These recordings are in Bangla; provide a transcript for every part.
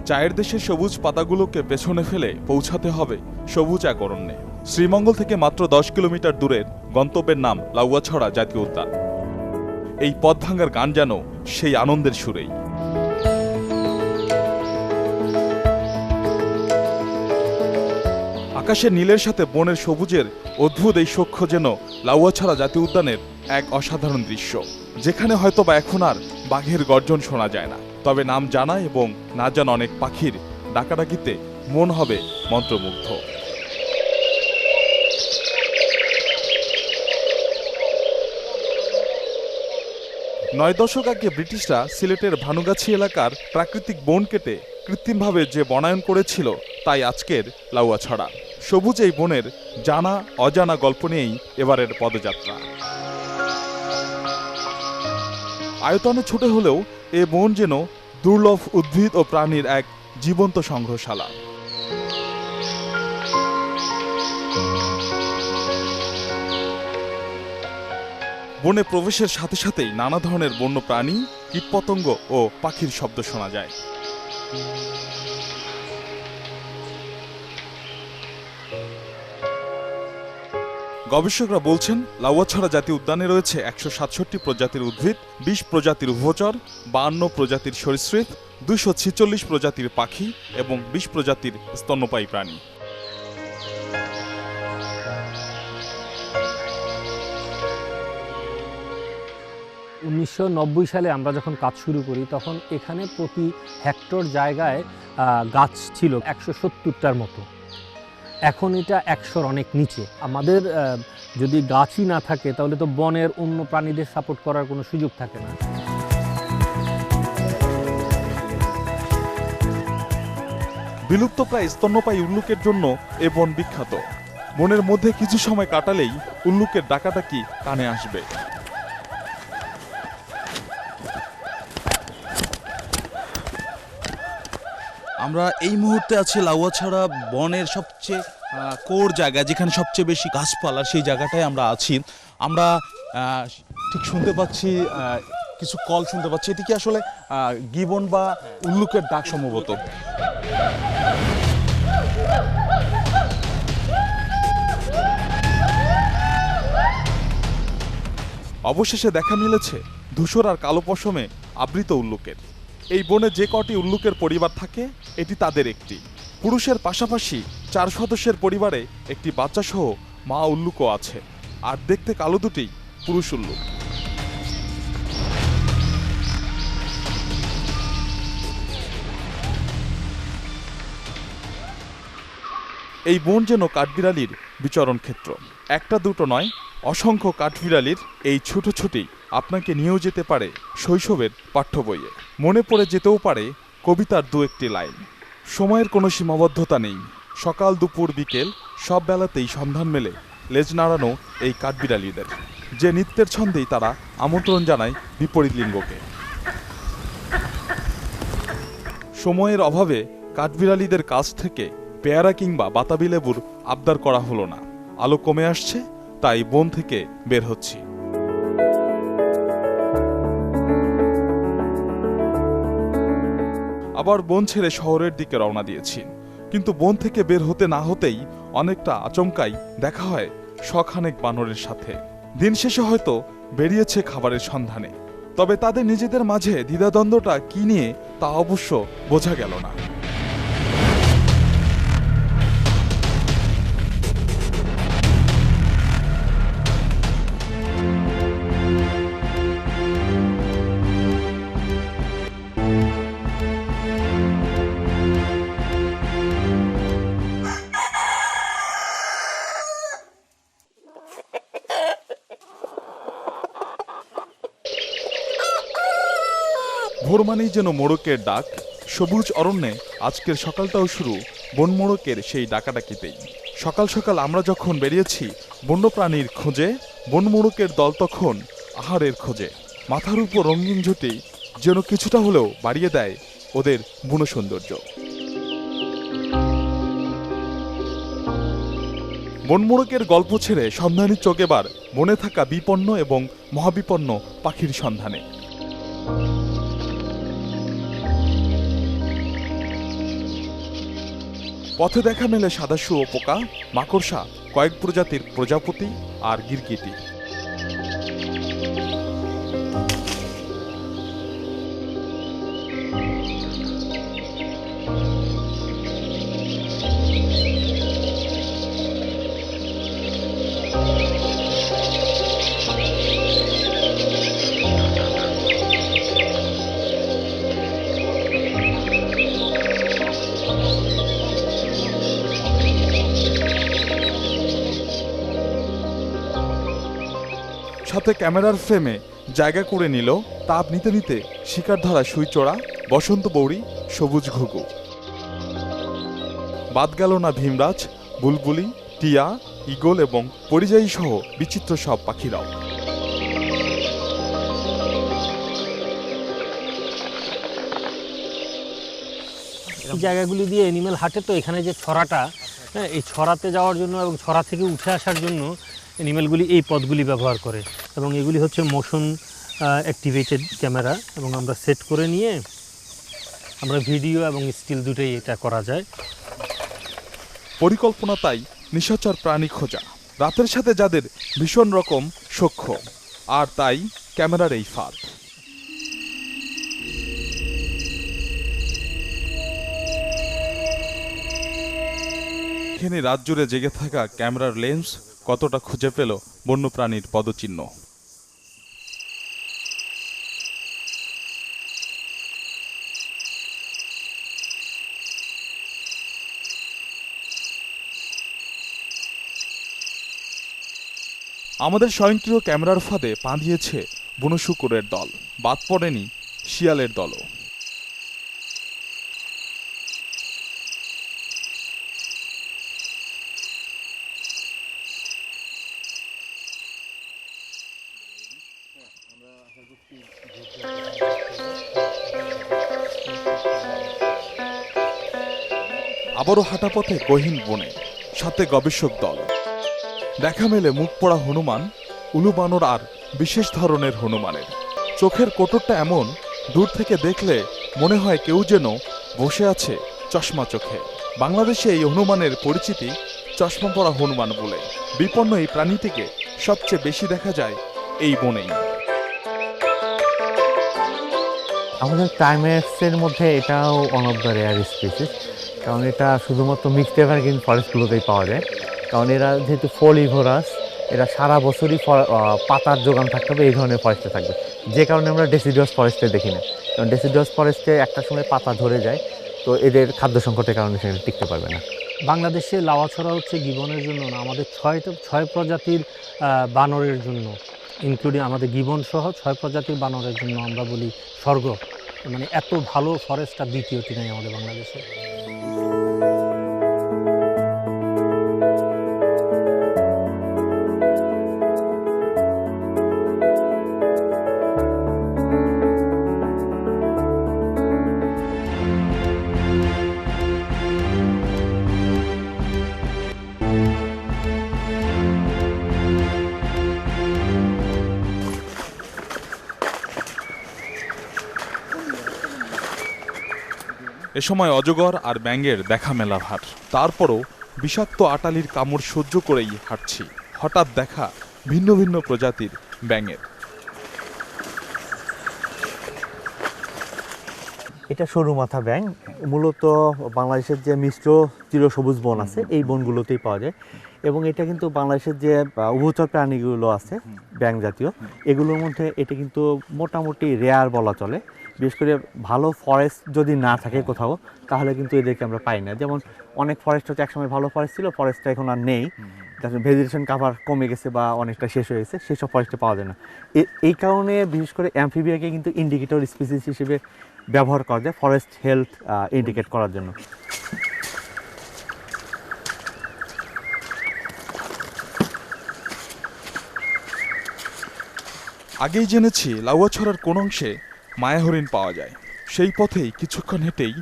চায়ের দেশের সবুজ পাতাগুলোকে পেছনে ফেলে পৌঁছাতে হবে সবুজ এক অরণ্যে। শ্রীমঙ্গল থেকে মাত্র 10 কিলোমিটার দূরের গন্তব্যের নাম লাউয়াছড়া জাতীয় উদ্যান। এই পথ ভাঙার গান যেন সেই আনন্দের সুরেই। আকাশের নীলের সাথে বনের সবুজের অদ্ভুত এই সখ্য যেন লাউয়াছড়া জাতীয় উদ্যানের এক অসাধারণ দৃশ্য, যেখানে হয়তোবা এখন আর বাঘের গর্জন শোনা যায় না, তবে নাম জানা এবং না জানা অনেক পাখির ডাকাডাকিতে মন হবে মন্ত্রমুগ্ধ। নয় দশক আগে ব্রিটিশরা সিলেটের ভানুগাছি এলাকার প্রাকৃতিক বন কেটে কৃত্রিমভাবে যে বনায়ন করেছিল, তাই আজকের লাউয়াছড়া। সবুজ এই বনের জানা অজানা গল্প নিয়েই এবারের পদযাত্রা। আয়তনে ছোট হলেও এ বন যেন দুর্লভ উদ্ভিদ ও প্রাণীর এক জীবন্ত সংগ্রহশালা। বনে প্রবেশের সাথে সাথেই নানা ধরনের বন্য প্রাণী, কীটপতঙ্গ ও পাখির শব্দ শোনা যায়। গবেষকরা বলছেন, লাউয়াছড়া জাতীয় উদ্যানে রয়েছে 167 প্রজাতির উদ্ভিদ, 20 প্রজাতির উভচর, 52 প্রজাতির সরীসৃপ, 246 প্রজাতির পাখি এবং 20 প্রজাতির স্তন্যপায়ী প্রাণী। উনিশশো সালে আমরা যখন কাজ শুরু করি, তখন এখানে প্রতি হেক্টর জায়গায় গাছ ছিল 170টার মতো। এখন এটা 100-র অনেক নিচে। আমাদের যদি গাছই না থাকে, তাহলে তো বনের অন্য প্রাণীদের সাপোর্ট করার কোনো সুযোগ থাকে না। বিলুপ্ত প্রায় স্তন্যপায়ী উল্লুকের জন্য এ বন বিখ্যাত। বনের মধ্যে কিছু সময় কাটালেই উল্লুকের ডাকাডাকি কানে আসবে। আমরা এই মুহূর্তে আছি লাউয়াছড়া বনের সবচেয়ে কোর জায়গা, যেখানে সবচেয়ে বেশি গাছপালা, সেই জায়গাটায় আমরা আছি। আমরা ঠিক শুনতে পাচ্ছি, কিছু কল শুনতে পাচ্ছি। এটি কি আসলে গিবন বা উল্লুকের ডাক সম্ভবত? অবশেষে দেখা মিলেছে ধূসর আর কালো পশমে আবৃত উল্লুকের। এই বনে যে কটি উল্লুকের পরিবার থাকে, এটি তাদের একটি। পুরুষের পাশাপাশি 4 সদস্যের পরিবারে একটি বাচ্চা সহ মা উল্লুকও আছে, আর দেখতে কালো দুটি পুরুষ উল্লুক। এই বন যেন কাঠবিড়ালির বিচরণ ক্ষেত্র। একটা দুটো নয়, অসংখ্য কাঠবিড়ালির এই ছুটোছুটি আপনাকে নিয়েও যেতে পারে শৈশবের পাঠ্য বইয়ে। মনে পড়ে যেতেও পারে কবিতার দু একটি লাইন। সময়ের কোনো সীমাবদ্ধতা নেই, সকাল দুপুর বিকেল সব বেলাতেই সন্ধান মেলে লেজ নাড়ানো এই কাঠবিড়ালিদের, যে নৃত্যের ছন্দেই তারা আমন্ত্রণ জানায় বিপরীত লিঙ্গকে। সময়ের অভাবে কাঠবিড়ালিদের কাছ থেকে পেয়ারা কিংবা বাতাবি লেবুর আবদার করা হলো না। আলো কমে আসছে, তাই বন থেকে বের হচ্ছি। আবার বন ছেড়ে শহরের দিকে রওনা দিয়েছি, কিন্তু বন থেকে বের হতে না হতেই অনেকটা আচমকাই দেখা হয় শখানেক বানরের সাথে। দিন শেষে হয়তো বেরিয়েছে খাবারের সন্ধানে, তবে তাদের নিজেদের মাঝে দ্বিধাদ্বন্দ্বটা কি নিয়ে তা অবশ্য বোঝা গেল না। ভোর মানেই যেন মোড়কের ডাক। সবুজ অরণ্যে আজকের সকালটাও শুরু বন মোড়কের সেই ডাকাডাকিতেই। সকাল সকাল আমরা যখন বেরিয়েছি বন্যপ্রাণীর খোঁজে, বন মোড়কের দল তখন আহারের খোঁজে। মাথার উপর রঙিন ঝুঁটি যেন কিছুটা হলেও বাড়িয়ে দেয় ওদের বুনো সৌন্দর্য। বনমোড়কের গল্প ছেড়ে সন্ধানী চোখ এবার বনে থাকা বিপন্ন এবং মহাবিপন্ন পাখির সন্ধানে। পথে দেখা মেলে সাদা শুঁয়োপোকা, মাকড়সা, কয়েক প্রজাতির প্রজাপতি আর গিরগিটি। সাথে ক্যামেরার ফ্রেমে জায়গা করে নিল তাপ নিতে নিতে শিকার ধরা সুইচড়া, বসন্ত বৌড়ি, সবুজ ঘুঘু। বাদ গেল না ভীমরাজ, বুলবুলি, টিয়া, ঈগল এবং পরিযায়ী সহ বিচিত্র সব পাখিরাও। এই জায়গাগুলি দিয়ে অ্যানিমেল হাঁটে, তো এখানে যে ছড়াটা, এই ছড়াতে যাওয়ার জন্য এবং ছড়া থেকে উঠে আসার জন্য অ্যানিমেলগুলি এই পথগুলি ব্যবহার করে, এবং এগুলি হচ্ছে মোশন অ্যাক্টিভেটেড ক্যামেরা, এবং আমরা সেট করে নিয়ে আমরা ভিডিও এবং স্টিল দুটোই এটা করা যায়। পরিকল্পনা তাই নিশাচর প্রাণী খোঁজা, রাতের সাথে যাদের ভীষণ রকম সখ্য, আর তাই ক্যামেরার এই ফাঁদ। এখানে রাত জুড়ে জেগে থাকা ক্যামেরার লেন্স কতটা খুঁজে পেল বন্যপ্রাণীর পদচিহ্ন। আমাদের স্বয়ংক্রিয় ক্যামেরার ফাঁদে পা দিয়েছে বুনো শূকরের দল, বাদ পড়েনি শিয়ালের দলও। আবারও হাঁটা পথে গহীন বনে, সাথে গবেষক দল। দেখা মেলে মুখ পড়া হনুমান, উলু বানর আর বিশেষ ধরনের হনুমানের। চোখের কোটরটা এমন, দূর থেকে দেখলে মনে হয় কেউ যেন বসে আছে চশমা চোখে। বাংলাদেশে এই হনুমানের পরিচিতি চশমা পরা হনুমান বলে। বিপন্ন এই প্রাণীটিকে সবচেয়ে বেশি দেখা যায় এই বনেই। আমাদের প্রাইমেটসের মধ্যে এটাও one of the rare species, কারণ এটা শুধুমাত্র মিক্সড এভারগ্রিন ফরেস্টগুলোতেই পাওয়া যায়। কারণ এরা যেহেতু ফলিভোরাস, এরা সারা বছরই পাতার যোগান থাকতে হবে, এই ধরনের ফরেস্টে থাকবে, যে কারণে আমরা ডেসিডুয়াস ফরেস্টে দেখি না। কারণ ডেসিডুয়াস ফরেস্টে একটা সময় পাতা ঝরে যায়, তো এদের খাদ্য সংকটের কারণে সেখানে টিকতে পারবে না। বাংলাদেশে লাওয়াছড়া হচ্ছে গিবনের জন্য না, আমাদের ছয় প্রজাতির বানরের জন্য, ইনক্লুডিং আমাদের গিবন সহ 6 প্রজাতির বানরের জন্য আমরা বলি স্বর্গ। মানে এত ভালো ফরেস্ট আর দ্বিতীয়টি নেই আমাদের বাংলাদেশে। এ সময় অজগর আর ব্যাঙের দেখা মেলা ভার। তারপরও বিষাক্ত আটালির কামড় সহ্য করেই হাঁটছি, হঠাৎ দেখা ভিন্ন ভিন্ন প্রজাতির ব্যাঙের। এটা সরু মাথা ব্যাঙ, মূলত বাংলাদেশের যে মিশ্র চিরসবুজ বন আছে এই বনগুলোতেই পাওয়া যায়, এবং এটা কিন্তু বাংলাদেশের যে উভচর প্রাণীগুলো আছে ব্যাঙ জাতীয়, এগুলোর মধ্যে এটা কিন্তু মোটামুটি রেয়ার বলা চলে। বিশেষ করে ভালো ফরেস্ট যদি না থাকে কোথাও, তাহলে কিন্তু এদেরকে আমরা পাই না। যেমন অনেক ফরেস্ট হচ্ছে একসময় ভালো ফরেস্ট ছিল, ফরেস্টটা এখন আর নেই, ভেজিটেশন কাভার কমে গেছে বা অনেকটা শেষ হয়ে গেছে, সেসব ফরেস্টে পাওয়া যায় না। এই কারণে বিশেষ করে অ্যামফিবিয়াকে কিন্তু ইন্ডিকেটর স্পিসিস হিসেবে ব্যবহার করা যায় ফরেস্ট হেলথ ইন্ডিকেট করার জন্য। আগেই জেনেছি লাউয়াছড়ার কোন অংশে মায়া হরিণ পাওয়া যায়। সেই পথেই কিছুক্ষণ হেঁটেই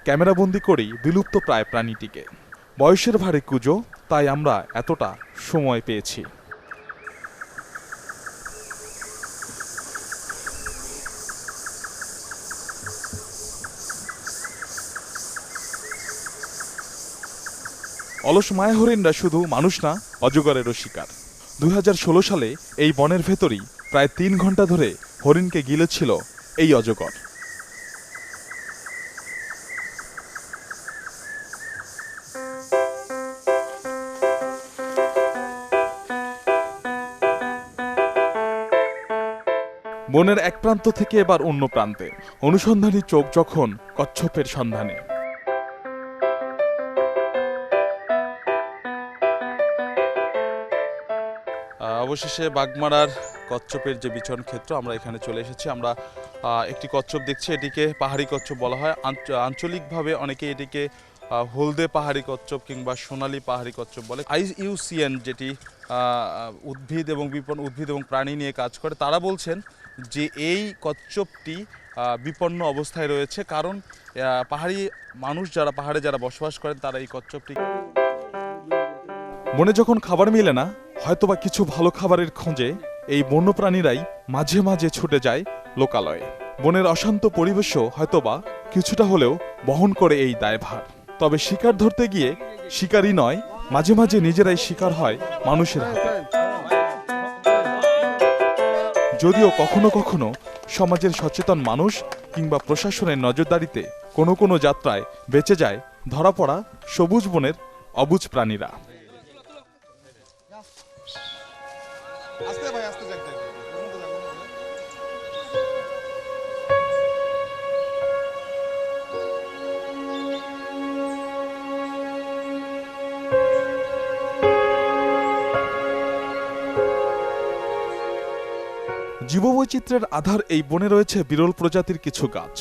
ক্যামেরাবন্দি করি বিলুপ্ত প্রায় প্রাণীটিকে। বয়সের ভারে কুজো, তাই আমরা এতটা সময় পেয়েছি। অলস মায়া হরিণরা শুধু মানুষ না, অজগরেরও শিকার। 2016 সালে এই বনের ভেতরেই প্রায় 3 ঘন্টা ধরে হরিণকে গিলেছিল এই অজগর। বনের এক প্রান্ত থেকে এবার অন্য প্রান্তে অনুসন্ধানী চোখ যখন কচ্ছপের সন্ধানে। অবশেষে বাগমারার কচ্ছপের যে বিচরণ ক্ষেত্র, আমরা এখানে চলে এসেছি। আমরা একটি কচ্ছপ দেখছি, এটিকে পাহাড়ি কচ্ছপ বলা হয়। আঞ্চলিকভাবে অনেকে এটিকে হলদে পাহাড়ি কচ্ছপ কিংবা সোনালী পাহাড়ি কচ্ছপ বলে। IUCN যেটি উদ্ভিদ এবং প্রাণী নিয়ে কাজ করে, তারা বলছেন যে এই কচ্ছপটি বিপন্ন অবস্থায় রয়েছে, কারণ পাহাড়ি মানুষ যারা পাহাড়ে বসবাস করেন তারা এই কচ্ছপটি। বনে যখন খাবার মিলে না, হয়তোবা কিছু ভালো খাবারের খোঁজে এই বন্যপ্রাণীরাই মাঝে মাঝে ছুটে যায় লোকালয়ে। বনের অশান্ত পরিবেশও হয়তোবা কিছুটা হলেও বহন করে এই দায়ভার। তবে শিকার ধরতে গিয়ে শিকারই নয়, মাঝে মাঝে নিজেরাই শিকার হয় মানুষের হাতে। যদিও কখনো কখনো সমাজের সচেতন মানুষ কিংবা প্রশাসনের নজরদারিতে কোনো কোনো যাত্রায় বেঁচে যায় ধরা পড়া সবুজ বনের অবুঝ প্রাণীরা। জীববৈচিত্র্যের আধার এই বনে রয়েছে বিরল প্রজাতির কিছু গাছ,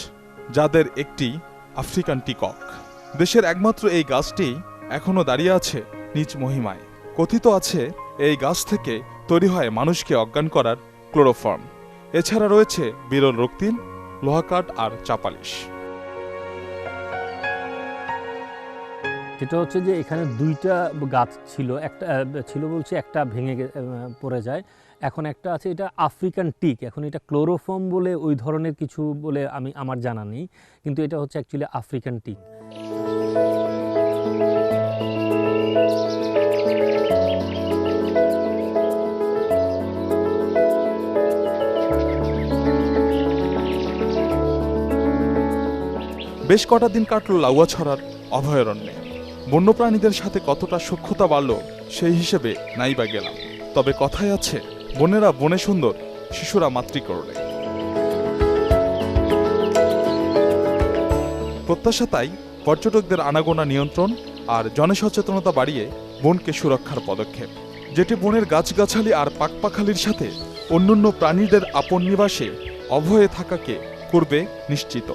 যাদের একটি আফ্রিকান টিকক। দেশের একমাত্র এই গাছটি এখনো দাঁড়িয়ে আছে নিজ মহিমায়। কথিত আছে এই গাছ থেকে তৈরি হয় মানুষকে অজ্ঞান করার ক্লোরোফর্ম। এছাড়া রয়েছে বিরল রক্তিম, লোহাকাঠ আর চাপালিশ। যেটা হচ্ছে যে এখানে 2টা গাছ ছিল, একটা ভেঙে পড়ে যায়, এখন একটা আছে, এটা আফ্রিকান টিক। এখন এটা ক্লোরোফর্ম বলে ওই ধরনের কিছু বলে আমার জানা নেই, কিন্তু এটা হচ্ছে অ্যাকচুয়ালি আফ্রিকান টিক। বেশ কটা দিন কাটল লাউয়াছড়ার অভয়ারণ্যে। বন্যপ্রাণীদের সাথে কতটা সখ্যতা বাড়ল সেই হিসেবে নাইবা গেলাম। তবে কথায় আছে, বনেরা বনে সুন্দর, শিশুরা মাতৃকরণে। প্রত্যাশা তাই পর্যটকদের আনাগোনা নিয়ন্ত্রণ আর জনসচেতনতা বাড়িয়ে বনকে সুরক্ষার পদক্ষেপ, যেটি বনের গাছগাছালি আর পাকপাখালির সাথে অন্যান্য প্রাণীদের আপন নিবাসে অভয়ে থাকাকে করবে নিশ্চিত।